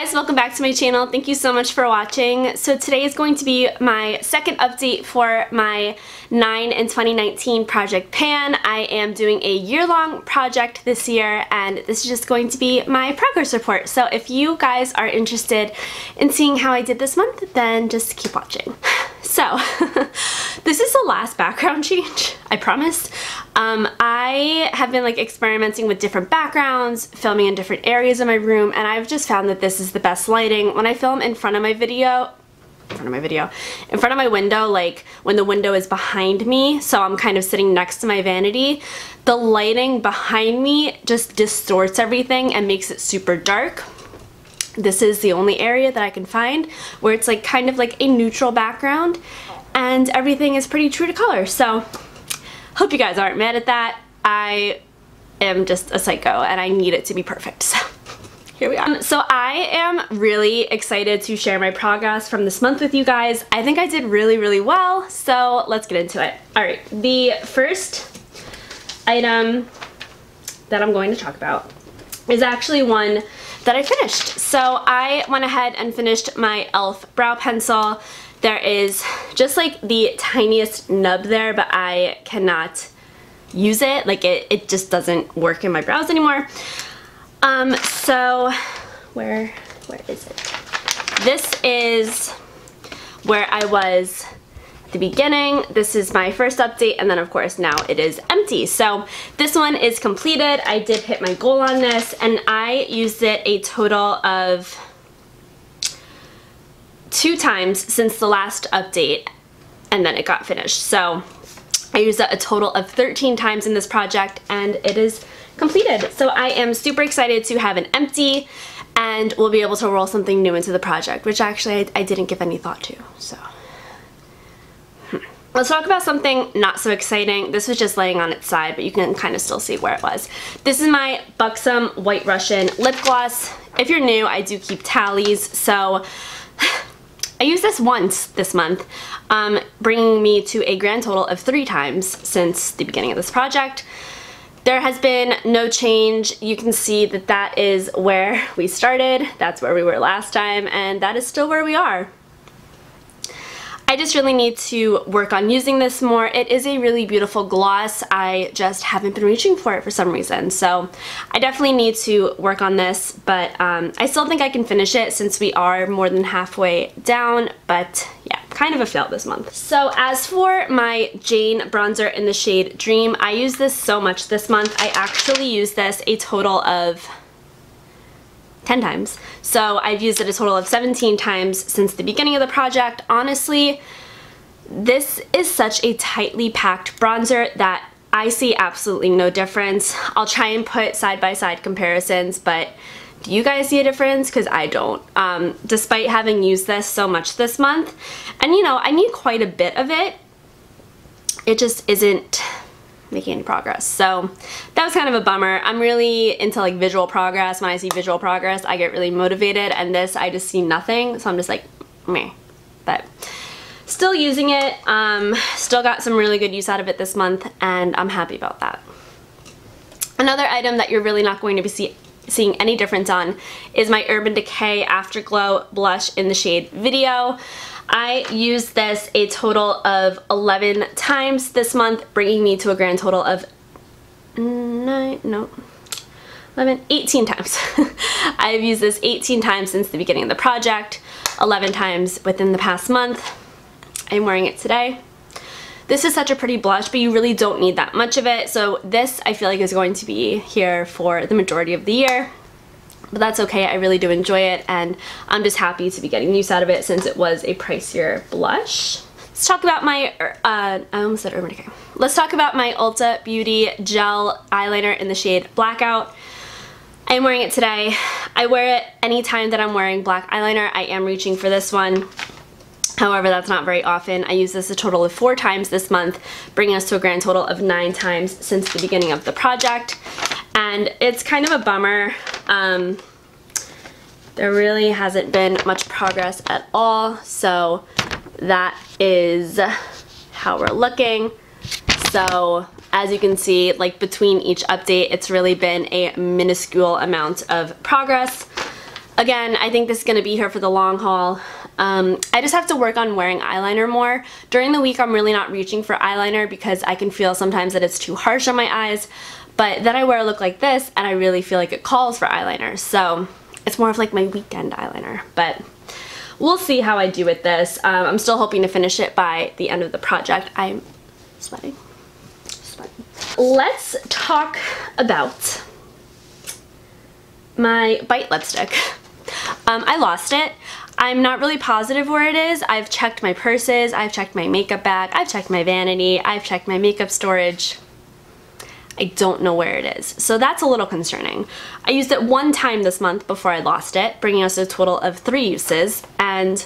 guys, welcome back to my channel. Thank you so much for watching. So today is going to be my second update for my 9 in 2019 Project Pan. I am doing a year-long project this year, and this is just going to be my progress report. So if you guys are interested in seeing how I did this month, then just keep watching. So this is the last background change, I promise. I have been experimenting with different backgrounds, filming in different areas of my room, and I've just found that this is the best lighting. When I film in front of my window, when the window is behind me, so I'm kind of sitting next to my vanity, the lighting behind me just distorts everything and makes it super dark. This is the only area that I can find where it's kind of a neutral background and everything is pretty true to color. So hope you guys aren't mad at that. I am just a psycho and I need it to be perfect. So here we are. So I am really excited to share my progress from this month with you guys. I think I did really well, so let's get into it. Alright, the first item that I'm going to talk about is actually one that I finished. So I went ahead and finished my e.l.f. brow pencil. There is just the tiniest nub there, but I cannot use it. It just doesn't work in my brows anymore. So where is it? This is where I was at the beginning. This is my first update, and then of course now it is empty. So this one is completed. I did hit my goal on this, and I used it a total of 2 times since the last update, and then it got finished. So I used it a total of 13 times in this project, and it is completed. So I am super excited to have an empty, and we'll be able to roll something new into the project, which actually I didn't give any thought to. So let's talk about something not so exciting. This was just laying on its side, but you can kind of still see where it was. This is my Buxom White Russian lip gloss. If you're new, I do keep tallies, so I used this once this month, bringing me to a grand total of 3 times since the beginning of this project. There has been no change. You can see that that is where we started, that's where we were last time, and that is still where we are. I just really need to work on using this more. It is a really beautiful gloss. I just haven't been reaching for it for some reason. So I definitely need to work on this, but I still think I can finish it since we are more than halfway down, but yeah, kind of a fail this month. So as for my Jane bronzer in the shade Dream, I use this so much this month. I actually used this a total of 10 times. So I've used it a total of 17 times since the beginning of the project. Honestly, this is such a tightly packed bronzer that I see absolutely no difference. I'll try and put side-by-side comparisons, but do you guys see a difference? Because I don't. Despite having used this so much this month, and I need quite a bit of it, it just isn't making any progress. So that was kind of a bummer. I'm really into visual progress. When I see visual progress, I get really motivated, and this I just see nothing, so I'm just meh. But still using it, still got some really good use out of it this month, and I'm happy about that. Another item that you're really not going to be seeing any difference on is my Urban Decay Afterglow blush in the shade Video. I used this a total of 11 times this month, bringing me to a grand total of 18 times. I've used this 18 times since the beginning of the project, 11 times within the past month. I'm wearing it today. This is such a pretty blush, but you really don't need that much of it, so this I feel is going to be here for the majority of the year. But that's okay, I really do enjoy it, and I'm just happy to be getting use out of it since it was a pricier blush. Let's talk about my, I almost said Urban Decay. Let's talk about my Ulta Beauty Gel Eyeliner in the shade Blackout. I'm wearing it today. I wear it anytime that I'm wearing black eyeliner. I am reaching for this one. However, that's not very often. I used this a total of 4 times this month, bringing us to a grand total of 9 times since the beginning of the project. And it's kind of a bummer. There really hasn't been much progress at all, so that is how we're looking. So as you can see, between each update, it's really been a minuscule amount of progress. Again, I think this is going to be here for the long haul. I just have to work on wearing eyeliner more. During the week, I'm really not reaching for eyeliner because I can feel sometimes that it's too harsh on my eyes. But then I wear a look like this and I really feel like it calls for eyeliner. So it's more of like my weekend eyeliner. But we'll see how I do with this. I'm still hoping to finish it by the end of the project. I'm sweating. Let's talk about my Bite lipstick. I lost it. I'm not really positive where it is. I've checked my purses, I've checked my makeup bag, I've checked my vanity, I've checked my makeup storage. I don't know where it is. So that's a little concerning. I used it one time this month before I lost it, bringing us a total of 3 uses, and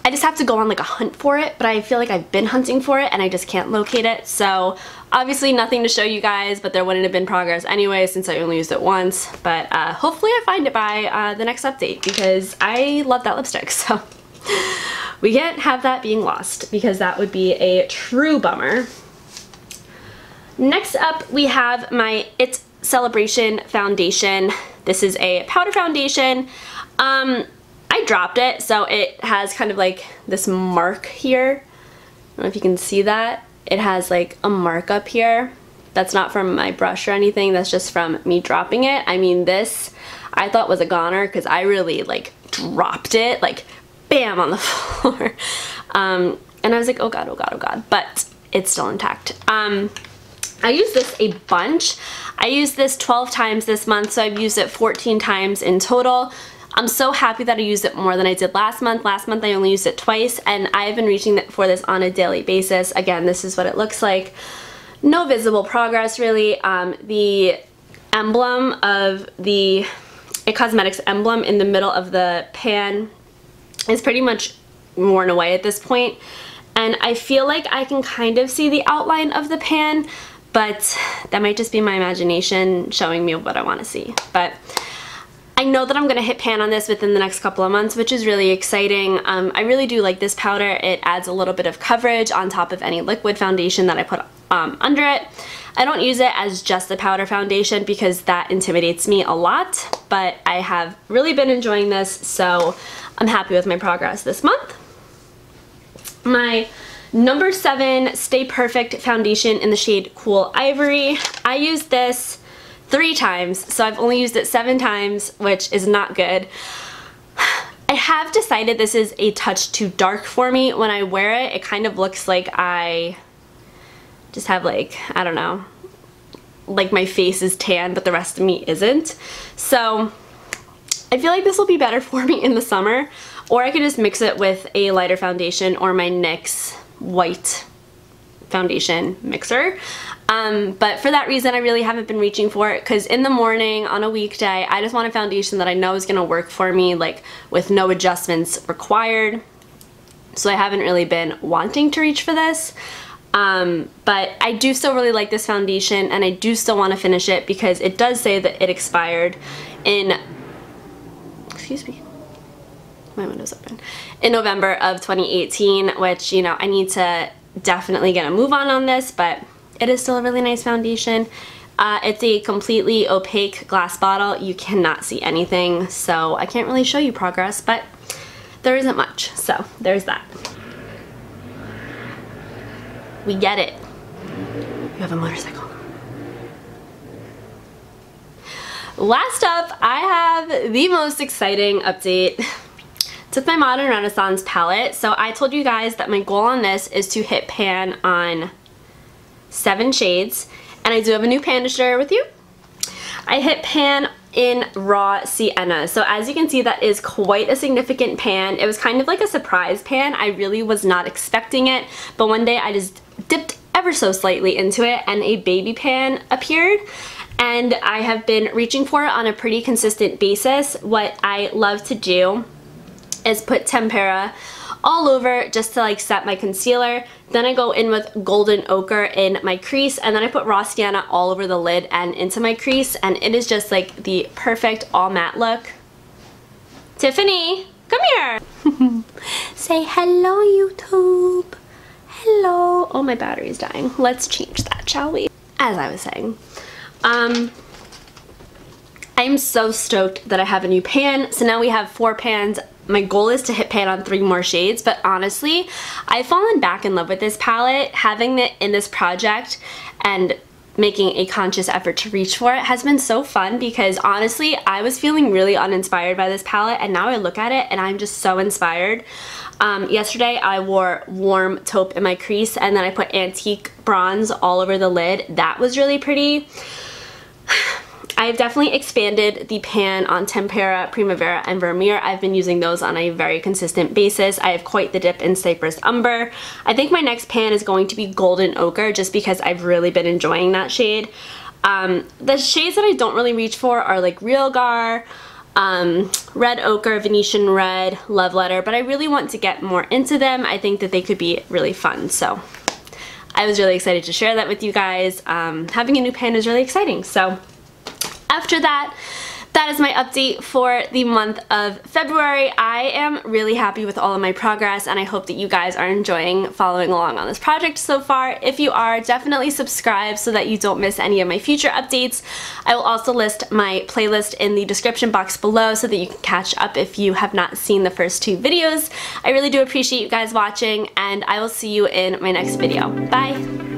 I just have to go on like a hunt for it, but I feel like I've been hunting for it and I just can't locate it. So obviously nothing to show you guys, but there wouldn't have been progress anyway since I only used it once. But hopefully I find it by the next update because I love that lipstick. So we can't have that being lost because that would be a true bummer. Next up, we have my It Celebration foundation. This is a powder foundation. I dropped it, so it has kind of like this mark here. I don't know if you can see that. It has like a mark up here. That's not from my brush or anything. That's just from me dropping it. I mean, this I thought was a goner because I really like dropped it, like bam, on the floor. And I was like, oh god, oh god, oh god. But it's still intact. I use this a bunch. I used this 12 times this month, so I've used it 14 times in total. I'm so happy that I used it more than I did last month. Last month I only used it twice, and I've been reaching for this on a daily basis. Again, this is what it looks like. No visible progress, really. The emblem of the It Cosmetics emblem in the middle of the pan is pretty much worn away at this point. And I feel like I can kind of see the outline of the pan, but that might just be my imagination showing me what I want to see. But I know that I'm going to hit pan on this within the next couple of months, which is really exciting. I really do like this powder. It adds a little bit of coverage on top of any liquid foundation that I put under it. I don't use it as just a powder foundation because that intimidates me a lot, but I have really been enjoying this, so I'm happy with my progress this month. My number 7 Stay Perfect foundation in the shade Cool Ivory. I used this 3 times, so I've only used it 7 times, which is not good. I have decided this is a touch too dark for me. When I wear it, it kind of looks like I just have like, I don't know, like my face is tan, but the rest of me isn't. So I feel like this will be better for me in the summer, or I could just mix it with a lighter foundation or my NYX white foundation mixer. But for that reason, I really haven't been reaching for it because in the morning on a weekday, I just want a foundation that I know is going to work for me, like with no adjustments required. So I haven't really been wanting to reach for this. But I do still really like this foundation, and I do still want to finish it because it does say that it expired in, excuse me, my window's open, in November of 2018, which, you know, I need to definitely get a move on this, but it is still a really nice foundation. It's a completely opaque glass bottle. You cannot see anything, so I can't really show you progress, but there isn't much, so there's that. We get it. You have a motorcycle. Last up, I have the most exciting update. It's with my Modern Renaissance palette. So I told you guys that my goal on this is to hit pan on 7 shades, and I do have a new pan to share with you. I hit pan in Raw Sienna. So as you can see, that is quite a significant pan. It was kind of like a surprise pan. I really was not expecting it, but one day I just dipped ever so slightly into it and a baby pan appeared, and I have been reaching for it on a pretty consistent basis. What I love to do is put tempera all over just to like set my concealer. Then I go in with golden ochre in my crease, and then I put raw sienna all over the lid and into my crease, and it is just like the perfect all matte look. Tiffany, come here. Say hello, YouTube. Hello. Oh, my battery's dying. Let's change that, shall we? As I was saying, I I'm so stoked that I have a new pan. So now we have 4 pans. My goal is to hit pan on 3 more shades, but honestly, I've fallen back in love with this palette. Having it in this project and making a conscious effort to reach for it has been so fun, because honestly, I was feeling really uninspired by this palette, and now I look at it and I'm just so inspired. Yesterday I wore warm taupe in my crease, and then I put antique bronze all over the lid. That was really pretty. I've definitely expanded the pan on Tempera, Primavera, and Vermeer. I've been using those on a very consistent basis. I have quite the dip in Cypress Umber. I think my next pan is going to be Golden Ochre, just because I've really been enjoying that shade. The shades that I don't really reach for are like Real Gar, Red Ochre, Venetian Red, Love Letter, but I really want to get more into them. I think that they could be really fun, so I was really excited to share that with you guys. Having a new pan is really exciting, so after that, that is my update for the month of February. I am really happy with all of my progress, and I hope that you guys are enjoying following along on this project so far. If you are, definitely subscribe so that you don't miss any of my future updates. I will also list my playlist in the description box below so that you can catch up if you have not seen the first 2 videos. I really do appreciate you guys watching, and I will see you in my next video. Bye!